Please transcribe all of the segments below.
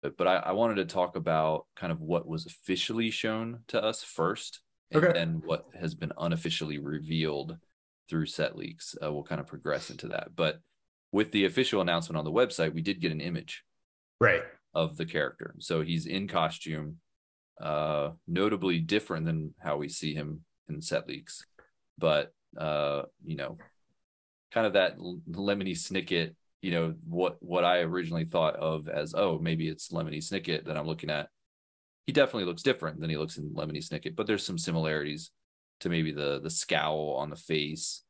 But I wanted to talk about kind of what was officially shown to us first, and Okay. then what has been unofficially revealed through set leaks. We'll kind of progress into that. But with the official announcement on the website, we did get an image Right. of the character. So he's in costume, notably different than how we see him in set leaks. But kind of that Lemony Snicket, what I originally thought of as, oh, maybe it's Lemony Snicket that I'm looking at. He definitely looks different than he looks in Lemony Snicket, but there's some similarities to maybe the scowl on the face,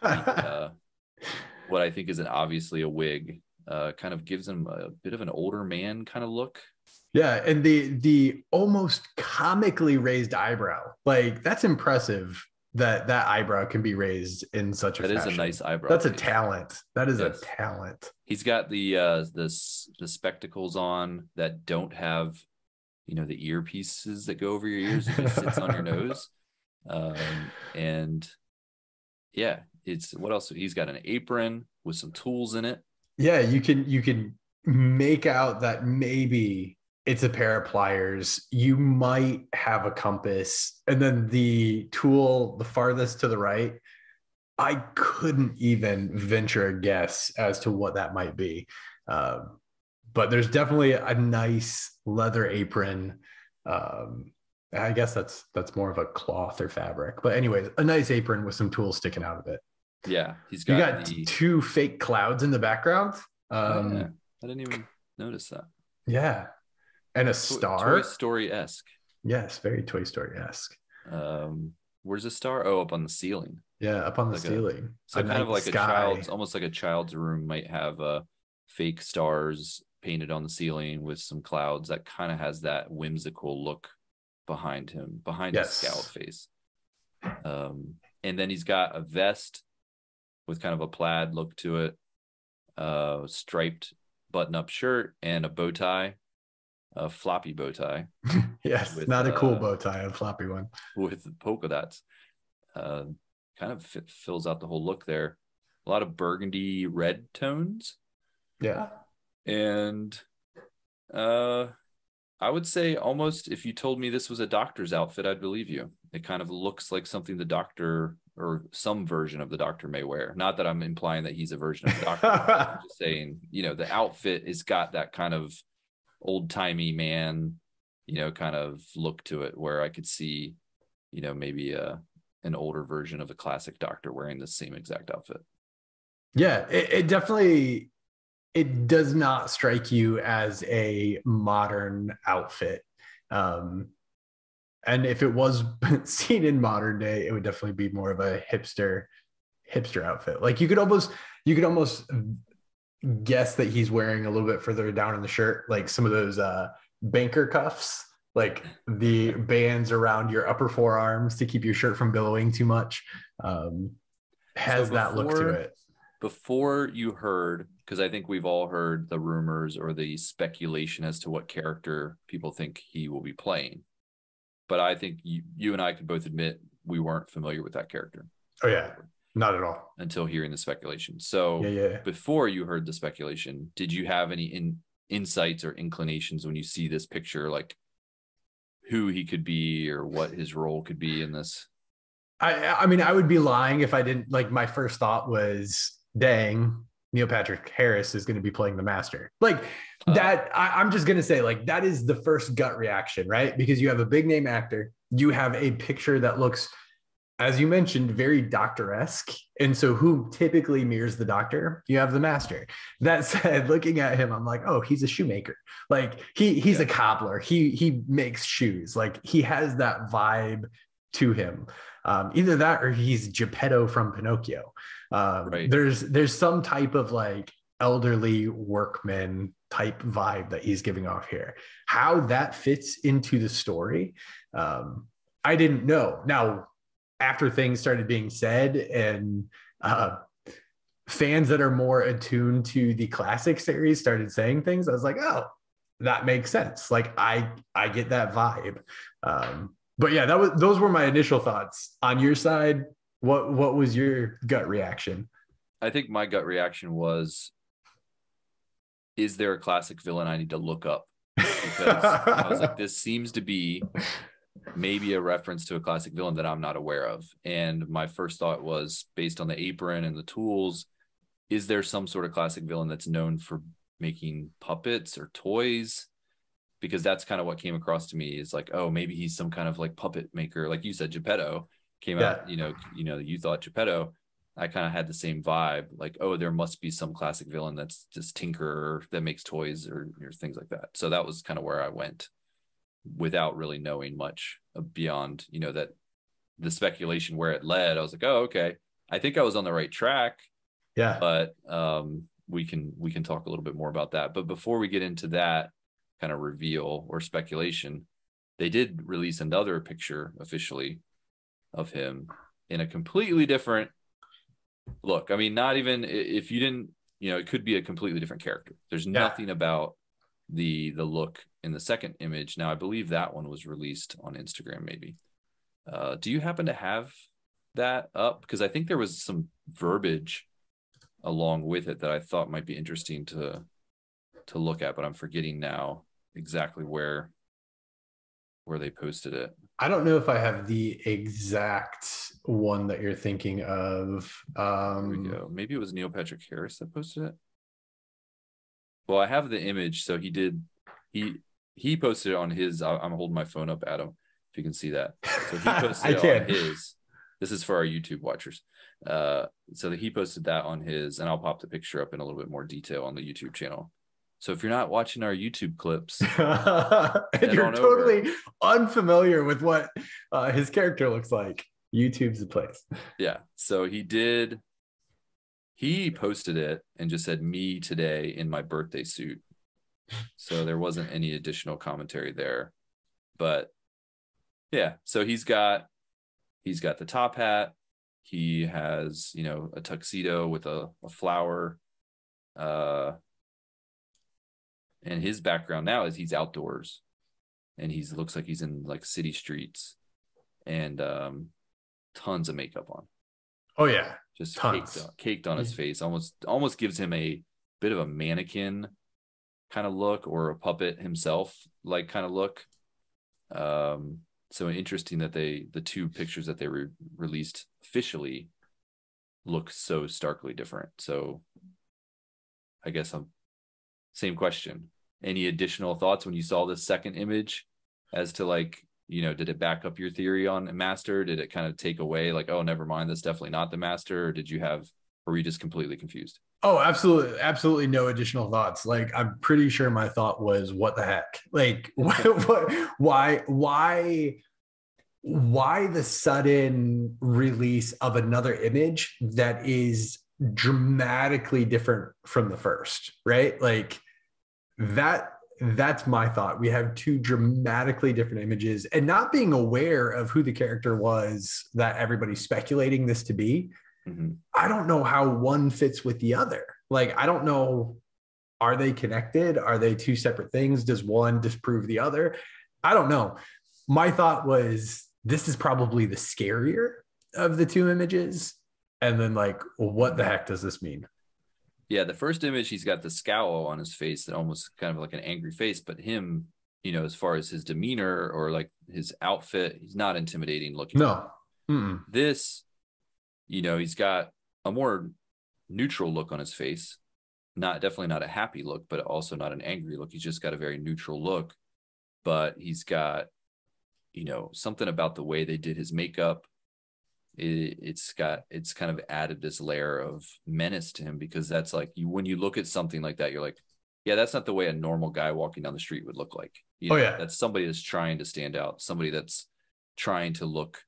the what I think is obviously a wig, kind of gives him a bit of an older man kind of look. Yeah, and the almost comically raised eyebrow, like that's impressive that that eyebrow can be raised in such a That is a fashion. nice eyebrow That's a raise. talent. That is a Yes, talent. he's got the spectacles on that don't have the earpieces that go over your ears. It just sits on your nose. And yeah, it's what else? He's got an apron with some tools in it. Yeah, you can make out that maybe it's a pair of pliers. You might have a compass, and then the tool the farthest to the right, I couldn't even venture a guess as to what that might be. Um, but there's definitely a nice leather apron. Um, I guess that's more of a cloth or fabric. But anyways, a nice apron with some tools sticking out of it. Yeah, he's You got got the. two fake clouds in the background. Oh yeah, Um, I didn't even notice that. yeah, and a Toy star. Story esque. Yes, very Toy Story esque. Where's the star? Oh, up on the ceiling. Yeah, up on the Like a ceiling, a so kind of night like a sky. child's, almost like a child's room might have fake stars painted on the ceiling with some clouds that kind of has that whimsical look behind him, behind his scowled Yes. face. And then he's got a vest with kind of a plaid look to it, striped button-up shirt and a bow tie, a floppy bow tie Yes, with not a cool bow tie, a floppy one. with polka dots. Uh, Kind of fills out the whole look there. A lot of burgundy red tones, Yeah. and uh, I would say almost if you told me this was a doctor's outfit, I'd believe you. It kind of looks like something the doctor or some version of the doctor may wear. Not that I'm implying that he's a version of the doctor, but I'm just saying, the outfit has got that kind of old timey man, kind of look to it where I could see, maybe an older version of a classic doctor wearing the same exact outfit. Yeah, it definitely it does not strike you as a modern outfit. Um, and if it was seen in modern day, it would definitely be more of a hipster outfit. Like you could almost guess that he's wearing a little bit further down in the shirt, like some of those banker cuffs, like the bands around your upper forearms to keep your shirt from billowing too much. Um, So has that look to it. before you heard, because I think we've all heard the rumors or the speculation as to what character people think he will be playing. But I think you and I could both admit we weren't familiar with that character Oh yeah, not at all. until hearing the speculation. Yeah, So yeah. before you heard the speculation, did you have any insights or inclinations when you see this picture, like who he could be or what his role could be in this? I mean, I would be lying if I didn't like. My first thought was, "Dang, Neil Patrick Harris is going to be playing the Master." Like Uh, that. I'm just going to say, like that is the first gut reaction, right? Because you have a big name actor, you have a picture that looks, as you mentioned, very doctor-esque. And so who typically mirrors the doctor? You have the Master. That said, looking at him, I'm like, oh, he's a shoemaker. Like he's a yeah, cobbler. He makes shoes. Like he has that vibe to him. Either that or he's Geppetto from Pinocchio. right. There's some type of like elderly workman type vibe that he's giving off here. How that fits into the story, I didn't know. Now, after things started being said and fans that are more attuned to the classic series started saying things, I was like, oh, that makes sense. Like I get that vibe. But yeah, those were my initial thoughts. On your side, what was your gut reaction? I think my gut reaction was, is there a classic villain I need to look up because I was like, this seems to be maybe a reference to a classic villain that I'm not aware of. And my first thought was, based on the apron and the tools, is there some sort of classic villain that's known for making puppets or toys? Because that's kind of what came across to me, is like, oh, maybe he's some kind of like puppet maker. Like you said, Geppetto came out, you thought Geppetto. I kind of had the same vibe, like, oh, there must be some classic villain that's just tinker that makes toys or things like that. So that was kind of where I went without really knowing much beyond, that the speculation where it led. I was like, oh, okay, I think I was on the right track. Yeah. But we can talk a little bit more about that. But before we get into that kind of reveal or speculation, they did release another picture officially of him in a completely different look. I mean, not even if you didn't, it could be a completely different character. There's nothing about the look in the second image. Now, I believe that one was released on Instagram, maybe. Do you happen to have that up? Because I think there was some verbiage along with it that I thought might be interesting to look at, but I'm forgetting now exactly where they posted it. I don't know if I have the exact one that you're thinking of. Here we go. Maybe it was Neil Patrick Harris that posted it. Well, I have the image. So he posted it on his, I'm holding my phone up, Adam, if you can see that. So he posted it on his. This is for our YouTube watchers. So that he posted that on his, and I'll pop the picture up in a little bit more detail on the YouTube channel. So if you're not watching our YouTube clips, and you're totally unfamiliar with what his character looks like, YouTube's the place. Yeah. So he posted it and just said, "Me today in my birthday suit." So there wasn't any additional commentary there. But yeah, so he's got the top hat. He has, a tuxedo with a flower. And his background now is he's outdoors, and looks like he's in like city streets, and tons of makeup on. Oh yeah, just caked on his face. Almost gives him a bit of a mannequin kind of look, or a puppet himself like kind of look. So interesting that the two pictures that they released officially look so starkly different. So I guess same question. Any additional thoughts when you saw the second image as to like, did it back up your theory on Master? Did it kind of take away like, oh, never mind, that's definitely not the Master? Or were you just completely confused? Oh, absolutely. Absolutely no additional thoughts. Like, I'm pretty sure my thought was, what the heck? Like, why the sudden release of another image that is dramatically different from the first, right? Like that's my thought. We have two dramatically different images, and not being aware of who the character was that everybody's speculating this to be. Mm-hmm. I don't know how one fits with the other. Like, I don't know. Are they connected? Are they two separate things? Does one disprove the other? I don't know. My thought was, this is probably the scarier of the two images. And then like, what the heck does this mean? Yeah, the first image, he's got the scowl on his face that almost kind of like an angry face, but him, as far as his demeanor or like his outfit, he's not intimidating looking. No. Mm-mm. This, he's got a more neutral look on his face. Definitely not a happy look, but also not an angry look. He's just got a very neutral look, but he's got, something about the way they did his makeup. It's kind of added this layer of menace to him, because that's like, when you look at something like that, you're like, yeah, that's not the way a normal guy walking down the street would look like. That's somebody that's trying to stand out, somebody that's trying to look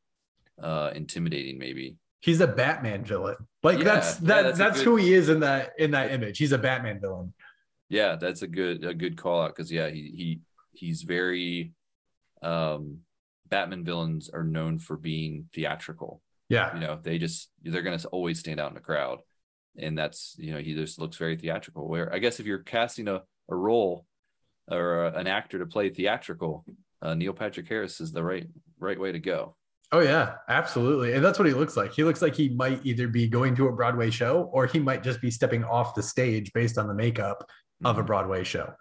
intimidating. Maybe he's a Batman villain. Like that's who he is in that image. He's a Batman villain. Yeah, that's a good call out, because he's very Batman villains are known for being theatrical. Yeah. They're going to always stand out in a crowd. And that's, he just looks very theatrical, where I guess if you're casting a role or an actor to play theatrical, Neil Patrick Harris is the right way to go. Oh yeah, absolutely. And that's what he looks like. He looks like he might either be going to a Broadway show, or he might just be stepping off the stage based on the makeup of a Broadway show.